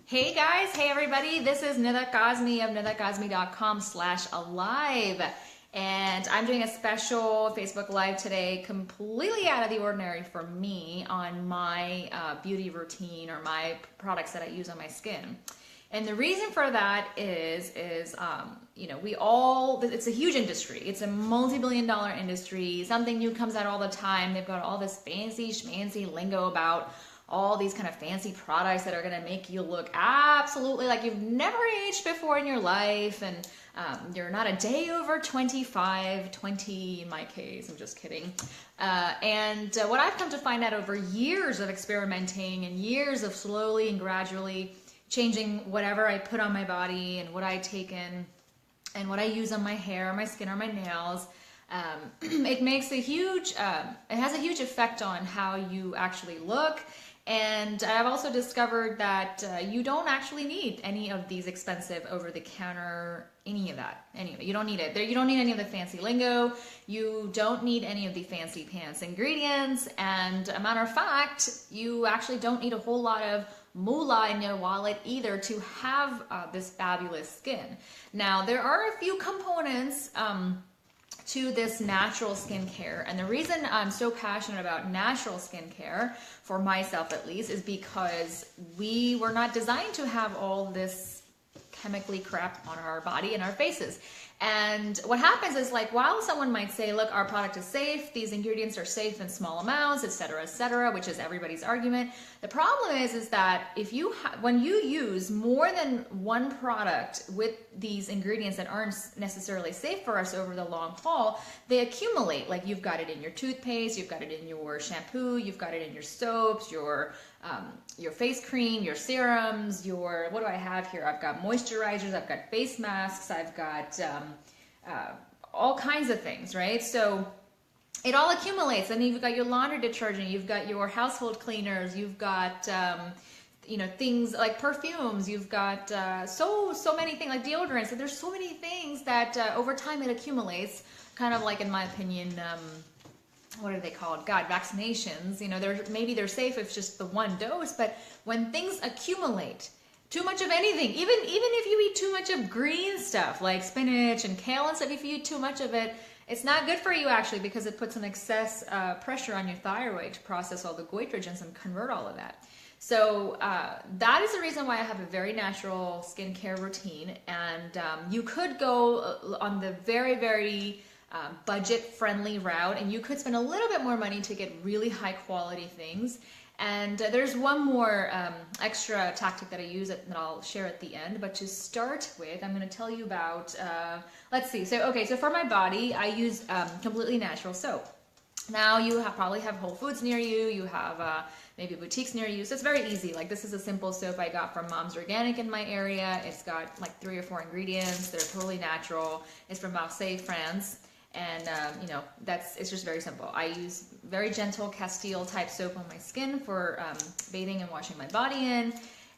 Hey guys, hey everybody, this is Nidha Kazmi of nidhakazmi.com/alive. And I'm doing a special Facebook Live today, completely out of the ordinary for me, on my beauty routine or my products that I use on my skin. And the reason for that is it's a huge industry. It's a multi-billion-dollar industry. Something new comes out all the time. They've got all this fancy schmancy lingo about all these kind of fancy products that are going to make you look absolutely like you've never aged before in your life, and you're not a day over 25, 20 in my case, I'm just kidding. What I've come to find out over years of experimenting and years of slowly and gradually changing whatever I put on my body and what I take in and what I use on my hair, my skin, or my nails, it makes a huge, it has a huge effect on how you actually look. And I've also discovered that you don't actually need any of these expensive over-the-counter, any of that. Anyway, you don't need it. You don't need any of the fancy lingo. You don't need any of the fancy pants ingredients. And a matter of fact, you actually don't need a whole lot of moolah in your wallet either to have this fabulous skin. Now, there are a few components to this natural skincare. And the reason I'm so passionate about natural skincare, for myself at least, is because we were not designed to have all this chemically crap on our body and our faces. And what happens is, like, while someone might say, look, our product is safe, these ingredients are safe in small amounts, etc., which is everybody's argument, the problem is that if you when you use more than one product with these ingredients that aren't necessarily safe for us over the long haul, they accumulate. Like, you've got it in your toothpaste, you've got it in your shampoo, you've got it in your soaps, your face cream, your serums, what do I have here? I've got moisturizers, I've got face masks, I've got all kinds of things, right? So it all accumulates. And you've got your laundry detergent, you've got your household cleaners, you've got things like perfumes, you've got so many things like deodorants. So there's so many things that over time it accumulates, kind of like, in my opinion, what are they called? God, vaccinations. Maybe they're safe if it's just the one dose, but when things accumulate, too much of anything, even if you eat too much of green stuff like spinach and kale and stuff, if you eat too much of it, it's not good for you actually, because it puts an excess pressure on your thyroid to process all the goitrogens and convert all of that. So that is the reason why I have a very natural skincare routine. And you could go on the very, very budget-friendly route, and you could spend a little bit more money to get really high-quality things. And there's one more extra tactic that I use that I'll share at the end. But to start with, I'm going to tell you about, let's see. So for my body, I use completely natural soap. Now, you probably have Whole Foods near you. You have maybe boutiques near you. So it's very easy. Like, this is a simple soap I got from Mom's Organic in my area. It's got like 3 or 4 ingredients. They're totally natural. It's from Marseille, France. And, it's just very simple. I use very gentle Castile type soap on my skin for bathing and washing my body in.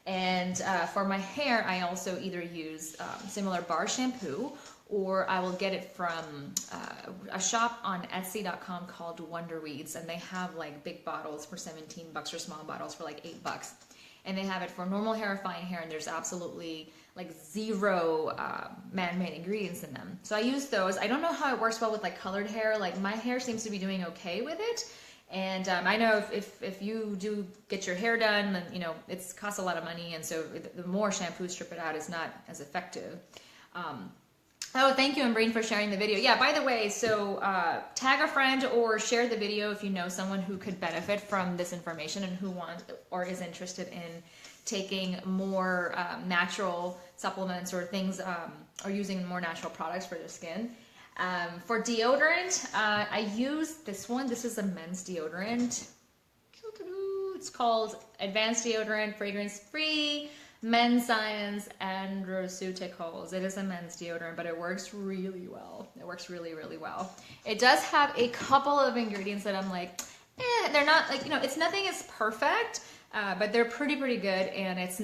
And for my hair, I also either use similar bar shampoo, or I will get it from a shop on Etsy.com called Wonder Weeds. And they have like big bottles for $17 or small bottles for like $8. And they have it for normal hair, fine hair, and there's absolutely like zero man-made ingredients in them. So I use those. I don't know how it works well with like colored hair. Like, my hair seems to be doing okay with it. And I know if you do get your hair done, then it costs a lot of money, and so the more shampoo strip it out is not as effective. Oh, thank you, Embreen, for sharing the video. Yeah, by the way, so tag a friend or share the video if you know someone who could benefit from this information and who wants or is interested in taking more natural supplements or things, or using more natural products for their skin. For deodorant, I use this one. This is a men's deodorant. It's called Advanced Deodorant, fragrance-free, men's science and Roseuticals. It is a men's deodorant, but it works really well. It works really, really well. It does have a couple of ingredients that I'm like, they're not like, it's nothing is perfect, but they're pretty good, and it's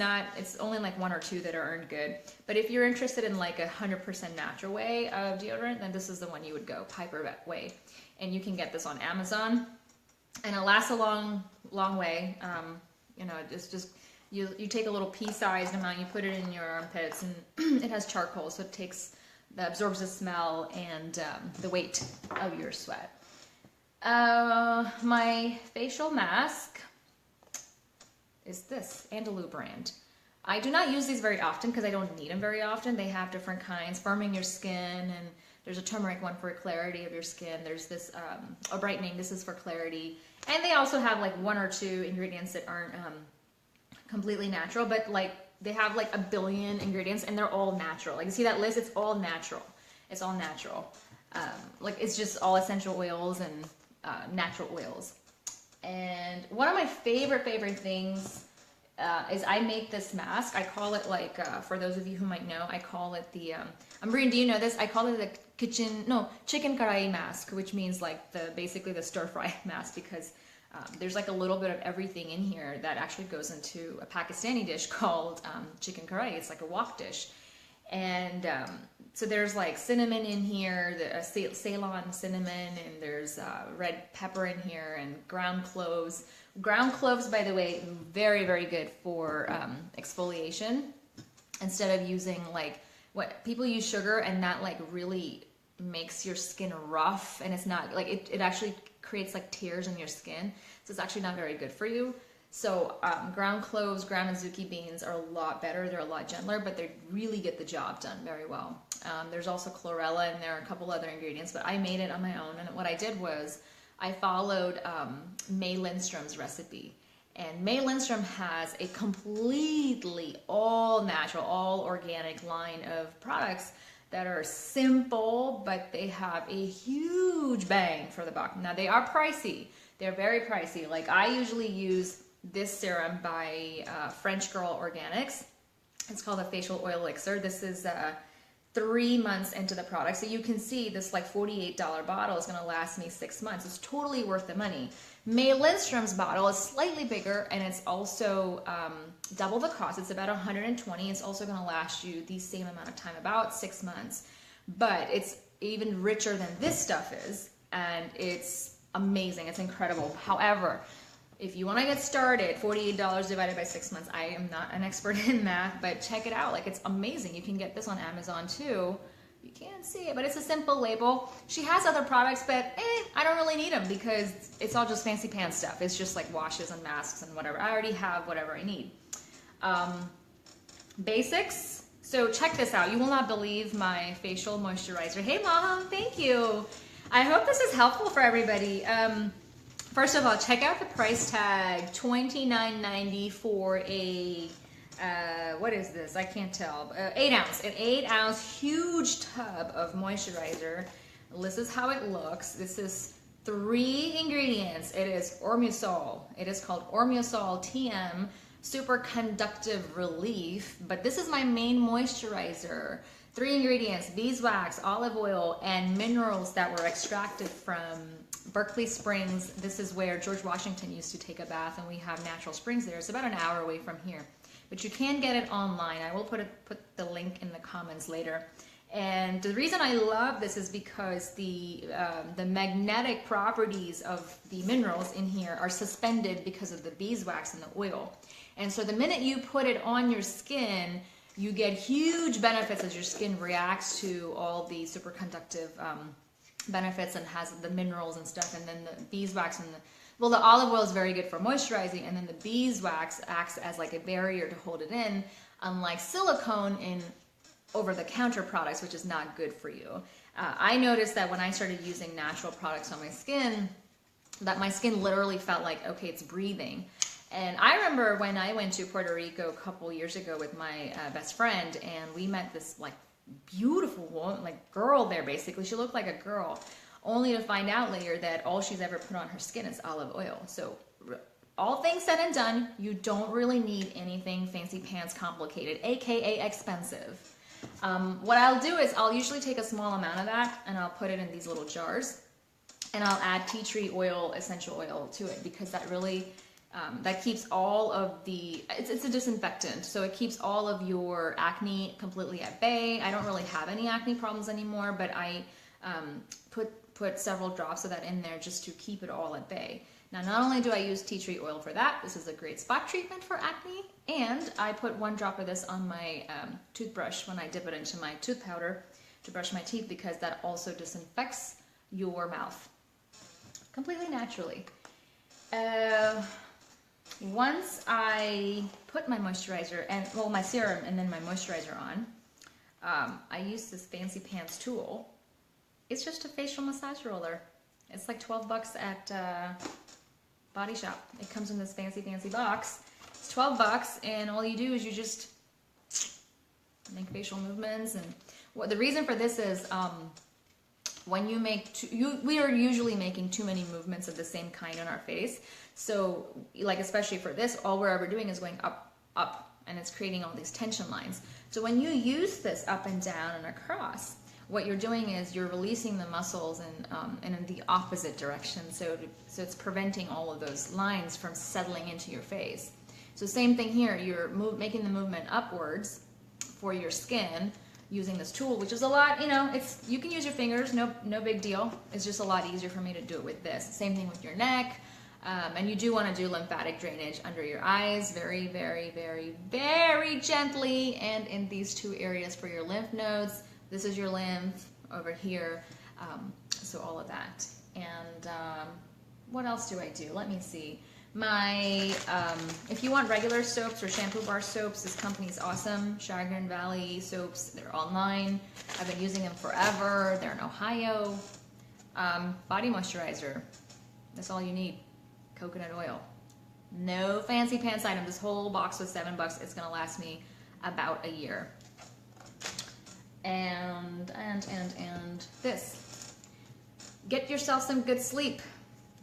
only like 1 or 2 that aren't good. But if you're interested in like 100% natural way of deodorant, then this is the one you would go, Piper Way. And you can get this on Amazon, and it lasts a long way. It's just You take a little pea-sized amount, you put it in your armpits, and it has charcoal, so that absorbs the smell and the weight of your sweat. My facial mask is this Andalou brand. I do not use these very often because I don't need them very often. They have different kinds, firming your skin, and there's a turmeric one for clarity of your skin. There's this a brightening. This is for clarity, and they also have like 1 or 2 ingredients that aren't completely natural, but like they have like 1 billion ingredients, and they're all natural. Like you see that list? It's all natural. It's all natural. Like it's just all essential oils and natural oils. And one of my favorite things is I make this mask. I call it like, for those of you who might know, I call it the, Ambreen, do you know this? I call it the chicken karai mask, which means like basically the stir fry mask, because there's like a little bit of everything in here that actually goes into a Pakistani dish called chicken karai. It's like a wok dish. And so there's like cinnamon in here, Ceylon cinnamon, and there's red pepper in here, and ground cloves. Ground cloves, by the way, very, very good for exfoliation. Instead of using like what people use sugar, and that like really makes your skin rough, and it's not like it actually creates like tears in your skin. So it's actually not very good for you. So ground cloves, ground Azuki beans are a lot better. They're a lot gentler, but they really get the job done very well. There's also chlorella, and there are a couple other ingredients, but I made it on my own. And what I did was I followed May Lindstrom's recipe. And May Lindstrom has a completely all natural, all organic line of products that are simple, but they have a huge bang for the buck. Now they are pricey. They're very pricey. Like I usually use this serum by French Girl Organics. It's called a facial oil elixir. This is 3 months into the product. So you can see this like $48 bottle is going to last me 6 months. It's totally worth the money. May Lindstrom's bottle is slightly bigger, and it's also double the cost. It's about $120. It's also going to last you the same amount of time, about 6 months. But it's even richer than this stuff is, and it's amazing. It's incredible. However, if you want to get started, $48 divided by 6 months. I am not an expert in math, but check it out. Like it's amazing. You can get this on Amazon too. You can't see it, but it's a simple label. She has other products, but I don't really need them because it's all just fancy pants stuff. It's just like washes and masks and whatever. I already have whatever I need. Basics. So check this out. You will not believe my facial moisturizer. Hey Mom, thank you. I hope this is helpful for everybody. First of all, check out the price tag, $29.90 for a, what is this? I can't tell. 8 ounce, an 8 ounce huge tub of moisturizer. This is how it looks. This is 3 ingredients. It is Ormusol. It is called Ormusol TM Super Conductive Relief, but this is my main moisturizer. 3 ingredients: beeswax, olive oil, and minerals that were extracted from Berkeley Springs. This is where George Washington used to take a bath, and we have natural springs there. It's about an hour away from here, but you can get it online. I will put the link in the comments later. And the reason I love this is because the magnetic properties of the minerals in here are suspended because of the beeswax and the oil. And so the minute you put it on your skin, you get huge benefits as your skin reacts to all the superconductive benefits and has the minerals and stuff. And then the beeswax and the olive oil is very good for moisturizing, and then the beeswax acts as like a barrier to hold it in, unlike silicone in over-the-counter products, which is not good for you. I noticed that when I started using natural products on my skin, that my skin literally felt like, okay, it's breathing. And I remember when I went to Puerto Rico a couple years ago with my best friend, and we met this like beautiful woman, like girl there basically. She looked like a girl, only to find out later that all she's ever put on her skin is olive oil. So all things said and done, you don't really need anything fancy pants complicated, aka expensive. What I'll do is I'll usually take a small amount of that and I'll put it in these little jars, and I'll add tea tree oil, essential oil to it, because that really that keeps all of the, it's a disinfectant, so it keeps all of your acne completely at bay. I don't really have any acne problems anymore, but I put several drops of that in there just to keep it all at bay. Now, not only do I use tea tree oil for that, this is a great spot treatment for acne, And I put 1 drop of this on my toothbrush when I dip it into my tooth powder to brush my teeth, because that also disinfects your mouth completely naturally. Once I put my moisturizer and, well, my serum and then my moisturizer on, I use this Fancy Pants tool. It's just a facial massage roller. It's like 12 bucks at Body Shop. It comes in this fancy box. It's 12 bucks, and all you do is you just make facial movements. And what the reason for this is, when you make we are usually making too many movements of the same kind on our face. So, like, especially for this, all we're ever doing is going up, up, and it's creating all these tension lines. So when you use this up and down and across, what you're doing is you're releasing the muscles in the opposite direction. So it's preventing all of those lines from settling into your face. So same thing here, you're making the movement upwards for your skin using this tool, which is a lot, you can use your fingers, no big deal. It's just a lot easier for me to do it with this. Same thing with your neck. And you do want to do lymphatic drainage under your eyes very, very, very, very gently, and in these 2 areas for your lymph nodes. This is your lymph over here, so all of that. And what else do I do? Let me see. If you want regular soaps or shampoo bar soaps, this company's awesome. Chagrin Valley soaps, they're online. I've been using them forever. They're in Ohio. Body moisturizer, that's all you need. Coconut oil. No fancy pants item. This whole box was 7 bucks. It's gonna last me about a year. And this. Get yourself some good sleep.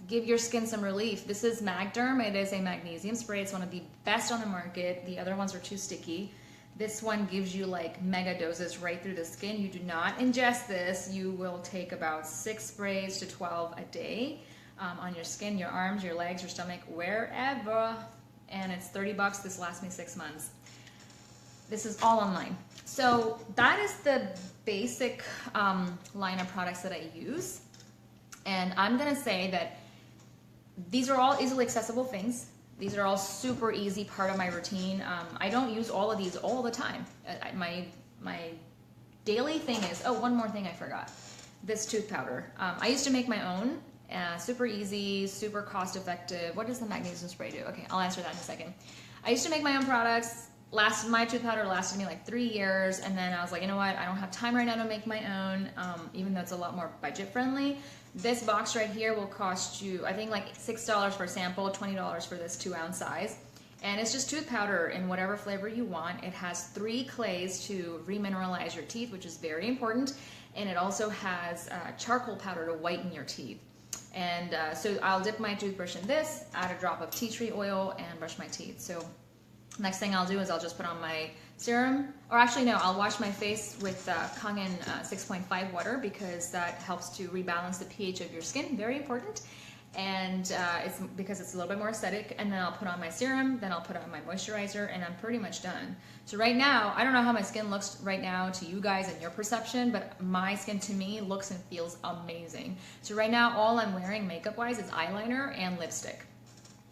Give your skin some relief. This is Magderm. It is a magnesium spray. It's one of the best on the market. The other ones are too sticky. This one gives you like mega doses right through the skin. You do not ingest this. You will take about 6 sprays to 12 a day. On your skin, your arms, your legs, your stomach, wherever. And it's 30 bucks. This lasts me 6 months. This is all online. So that is the basic line of products that I use. And I'm going to say that these are all easily accessible things. These are all super easy part of my routine. I don't use all of these all the time. My daily thing is, oh, one more thing I forgot. This tooth powder. I used to make my own. Super easy, super cost effective. What does the magnesium spray do? Okay, I'll answer that in a second. I used to make my own products. My tooth powder lasted me like 3 years, and then I was like, you know what? I don't have time right now to make my own, even though it's a lot more budget friendly. This box right here will cost you, I think, like $6 for a sample, $20 for this 2-ounce size. And it's just tooth powder in whatever flavor you want. It has 3 clays to remineralize your teeth, which is very important. And it also has charcoal powder to whiten your teeth. And so I'll dip my toothbrush in this, add a drop of tea tree oil, and brush my teeth. So next thing I'll do is I'll just put on my serum, or actually no, I'll wash my face with Kangen 6.5 water, because that helps to rebalance the pH of your skin, very important. And it's because it's a little bit more aesthetic. And then I'll put on my serum, then I'll put on my moisturizer, and I'm pretty much done. So right now, I don't know how my skin looks right now to you guys and your perception, but my skin to me looks and feels amazing. So right now, all I'm wearing makeup wise is eyeliner and lipstick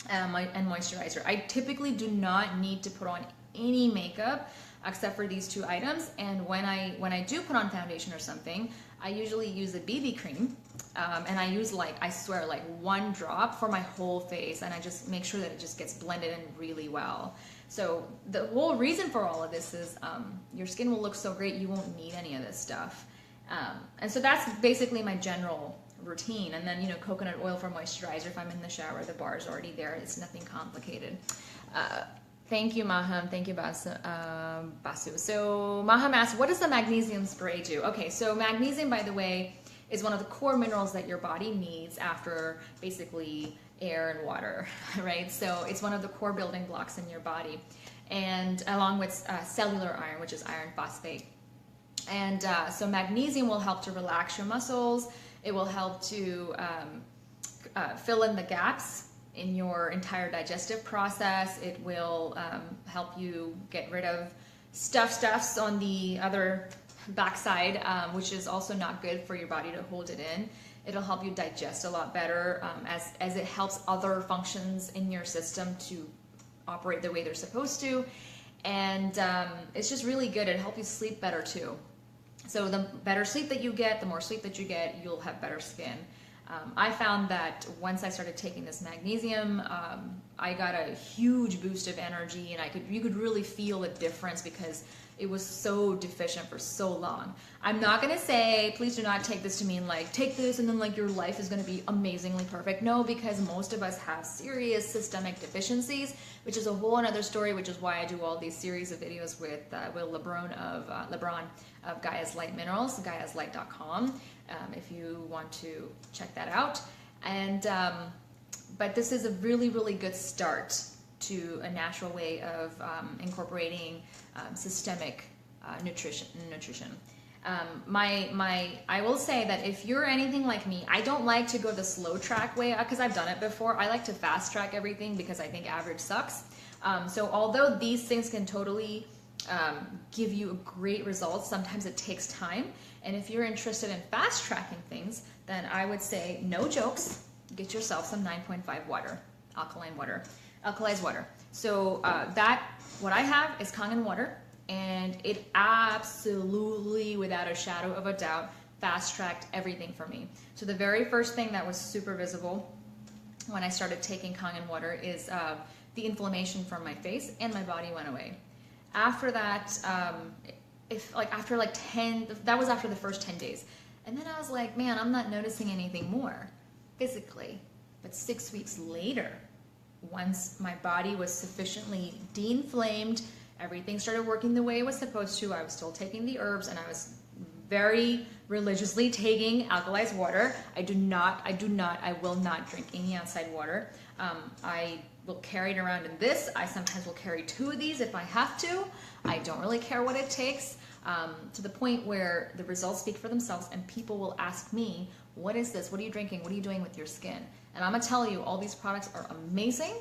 and moisturizer. I typically do not need to put on any makeup except for these 2 items. And when I do put on foundation or something, I usually use a BB cream, and I use, like, I swear, like 1 drop for my whole face, and I just make sure that it just gets blended in really well. So the whole reason for all of this is your skin will look so great, you won't need any of this stuff. And so that's basically my general routine. And then, coconut oil for moisturizer. If I'm in the shower, the bar is already there. It's nothing complicated. Thank you, Maham. Thank you, Basu. So Maham asked, what does the magnesium spray do? Okay, so magnesium, by the way, is one of the core minerals that your body needs after basically air and water, right? So it's one of the core building blocks in your body, and along with cellular iron, which is iron phosphate. And so magnesium will help to relax your muscles. It will help to fill in the gaps in your entire digestive process. It will help you get rid of stuffs on the other backside, which is also not good for your body to hold it in. It'll help you digest a lot better as it helps other functions in your system to operate the way they're supposed to. And it's just really good. It helps you sleep better too. So the better sleep that you get, the more sleep that you get, you'll have better skin. I found that once I started taking this magnesium, I got a huge boost of energy, and you could really feel a difference because it was so deficient for so long. I'm not going to say, please do not take this to mean like, take this and then like your life is going to be amazingly perfect. No, because most of us have serious systemic deficiencies, which is a whole another story, which is why I do all these series of videos with Will LeBron of Gaia's Light Minerals, gaiaslight.com, if you want to check that out. And but this is a really, really good start to a natural way of incorporating systemic nutrition. I will say that if you're anything like me, I don't like to go the slow track way because I've done it before. I like to fast track everything because I think average sucks. So although these things can totally give you great results, sometimes it takes time. And if you're interested in fast tracking things, then I would say no jokes. Get yourself some 9.5 water, alkalized water. So what I have is Kangen water, and it absolutely, without a shadow of a doubt, fast-tracked everything for me. So the very first thing that was super visible when I started taking Kangen water is the inflammation from my face, and my body went away. After that, after the first 10 days. And then I was like, man, I'm not noticing anything more physically. But 6 weeks later, once my body was sufficiently de-inflamed, everything started working the way it was supposed to. I was still taking the herbs, and I was very religiously taking alkalized water. I will not drink any outside water. I will carry it around in this. I sometimes will carry 2 of these if I have to. I don't really care what it takes, to the point where the results speak for themselves, and people will ask me, what is this? What are you drinking? What are you doing with your skin? And I'm gonna tell you, all these products are amazing.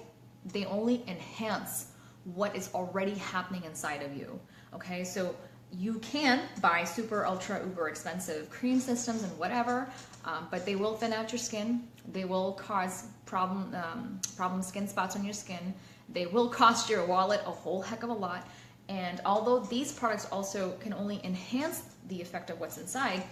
They only enhance what is already happening inside of you. Okay, so you can buy super ultra uber expensive cream systems and whatever, but they will thin out your skin. They will cause problem skin spots on your skin. They will cost your wallet a whole heck of a lot. And although these products also can only enhance the effect of what's inside,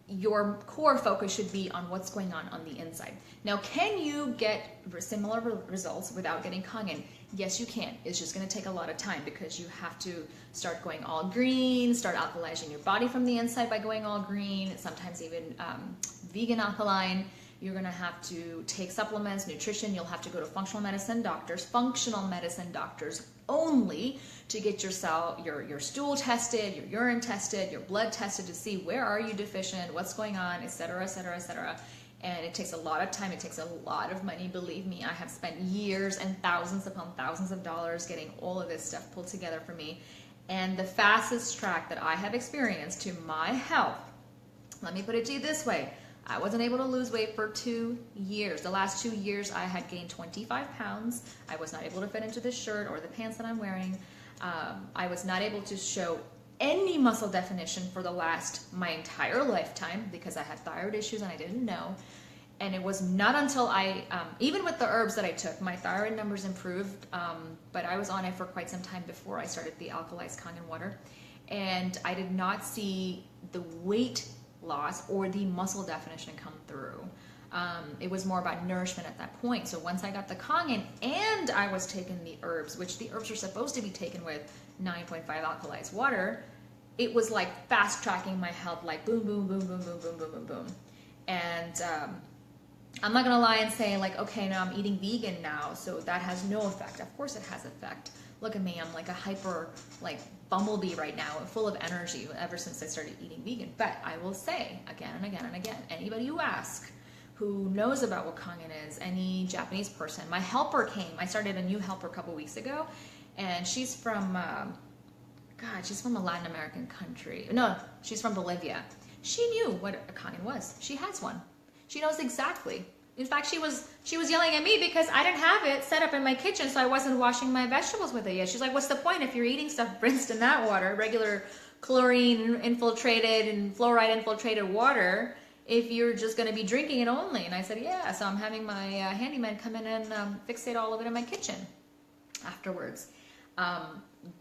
your core focus should be on what's going on the inside. Now, can you get similar results without getting Kangen? Yes, you can. It's just going to take a lot of time because you have to start going all green, start alkalizing your body from the inside by going all green, sometimes even vegan alkaline. You're going to have to take supplements, nutrition. You'll have to go to functional medicine doctors only, to get your stool tested, your urine tested, your blood tested to see where are you deficient, what's going on, etc., etc., etc. And it takes a lot of time. It takes a lot of money. Believe me, I have spent years and thousands upon thousands of dollars getting all of this stuff pulled together for me. And the fastest track that I have experienced to my health, let me put it to you this way. I wasn't able to lose weight for 2 years. The last 2 years, I had gained 25 pounds. I was not able to fit into this shirt or the pants that I'm wearing. I was not able to show any muscle definition for my entire lifetime because I had thyroid issues and I didn't know. And it was not until even with the herbs that I took, my thyroid numbers improved, but I was on it for quite some time before I started the alkalized Kangen water. And I did not see the weight loss or the muscle definition come through. It was more about nourishment at that point. So once I got the Kangen and I was taking the herbs, which the herbs are supposed to be taken with 9.5 alkalized water, it was like fast tracking my health, like boom, boom, boom, boom, boom, boom, boom, boom, boom. And I'm not gonna lie and say like, okay, now I'm eating vegan now, so that has no effect. Of course it has effect. Look at me, I'm like a hyper bumblebee right now, full of energy ever since I started eating vegan. But I will say again and again and again, anybody who asks, who knows about what Kangen is, any Japanese person, my helper came. I started a new helper a couple weeks ago, and she's from, she's from a Latin American country. No, she's from Bolivia. She knew what a Kangen was. She has one. She knows exactly. In fact, she was yelling at me because I didn't have it set up in my kitchen, so I wasn't washing my vegetables with it yet. She's like, what's the point if you're eating stuff rinsed in that water, regular chlorine infiltrated and fluoride infiltrated water? if you're just going to be drinking it only. And I said, yeah. So I'm having my handyman come in and fixate all of it in my kitchen afterwards.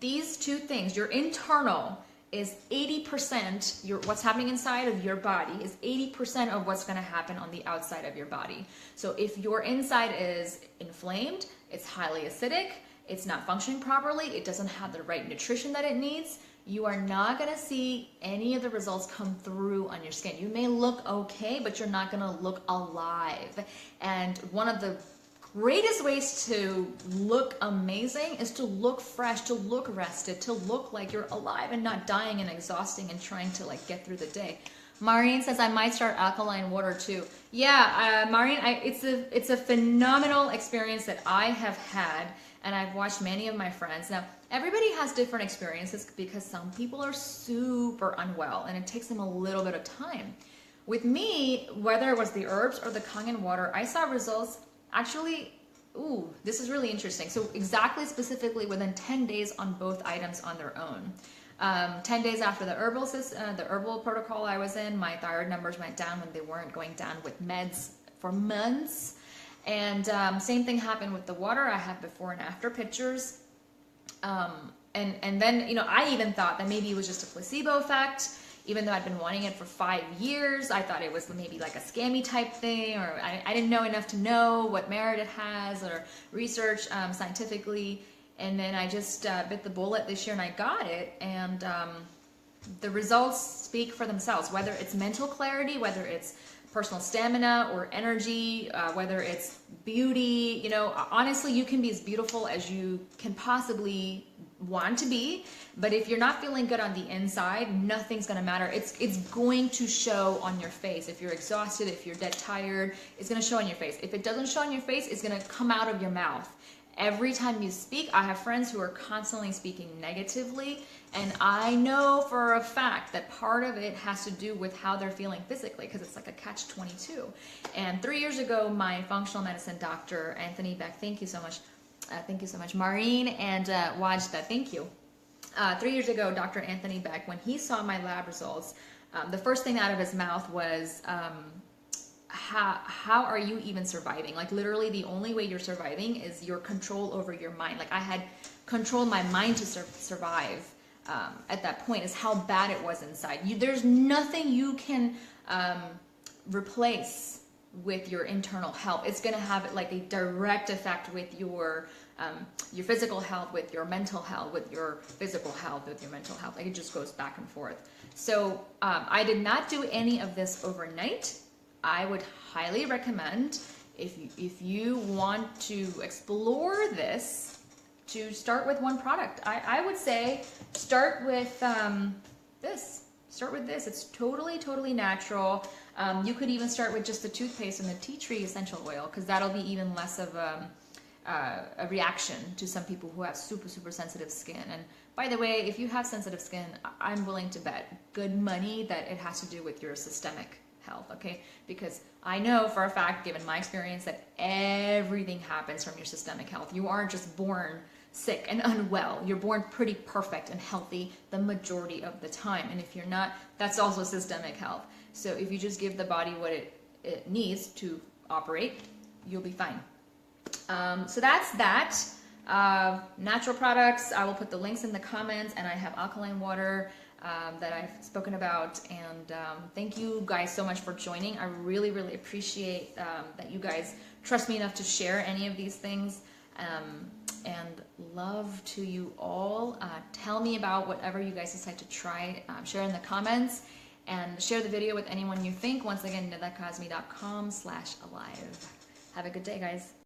These two things, your internal is 80%, what's happening inside of your body is 80% of what's going to happen on the outside of your body. So if your inside is inflamed, it's highly acidic, it's not functioning properly, it doesn't have the right nutrition that it needs, you are not going to see any of the results come through on your skin. You may look okay, but you're not going to look alive. And one of the greatest ways to look amazing is to look fresh, to look rested, to look like you're alive and not dying and exhausting and trying to like get through the day. Maureen says I might start alkaline water too. Yeah, Maureen, it's a phenomenal experience that I have had, and I've watched many of my friends. Now, everybody has different experiences because some people are super unwell and it takes them a little bit of time. With me, whether it was the herbs or the Kangen water, I saw results actually, this is really interesting. So specifically within 10 days on both items on their own. 10 days after the herbal protocol I was in, my thyroid numbers went down when they weren't going down with meds for months. And same thing happened with the water. I have before and after pictures. And then, I even thought that maybe it was just a placebo effect. Even though I'd been wanting it for 5 years, I thought it was maybe like a scammy type thing, or I didn't know enough to know what merit it has or research scientifically. And then I just bit the bullet this year and I got it. And the results speak for themselves, whether it's mental clarity, whether it's personal stamina or energy, whether it's beauty. Honestly, you can be as beautiful as you can possibly want to be, but if you're not feeling good on the inside, nothing's going to matter. It's going to show on your face. If you're exhausted, if you're dead tired, it's going to show on your face. If it doesn't show on your face, it's going to come out of your mouth. Every time you speak, I have friends who are constantly speaking negatively, and I know for a fact that part of it has to do with how they're feeling physically, because it's like a catch-22. And 3 years ago, my functional medicine doctor, Anthony Beck, thank you so much, Maureen and Wajda, thank you. 3 years ago, Dr. Anthony Beck, when he saw my lab results, the first thing out of his mouth was, how are you even surviving? Like literally the only way you're surviving is your control over your mind. Like I had controlled my mind to survive at that point, is how bad it was inside. There's nothing you can replace with your internal health. It's going to have like a direct effect with your physical health, with your mental health, with your physical health, with your mental health. Like it just goes back and forth. So I did not do any of this overnight. I would highly recommend, if you want to explore this, to start with one product. I would say start with this. Start with this. It's totally natural. You could even start with just the toothpaste and the tea tree essential oil, because that'll be even less of a reaction to some people who have super sensitive skin. And by the way, if you have sensitive skin, I'm willing to bet good money that it has to do with your systemic health, okay? Because I know for a fact, given my experience, that everything happens from your systemic health. You aren't just born sick and unwell. You're born pretty perfect and healthy the majority of the time. And if you're not, that's also systemic health. So if you just give the body what it needs to operate, you'll be fine. So that's that. Natural products, I will put the links in the comments, and I have alkaline water that I've spoken about. And thank you guys so much for joining. I really appreciate that you guys trust me enough to share any of these things. And love to you all. Tell me about whatever you guys decide to try. Share in the comments and share the video with anyone you think. Once again, nidakazmi.com/alive. Have a good day, guys.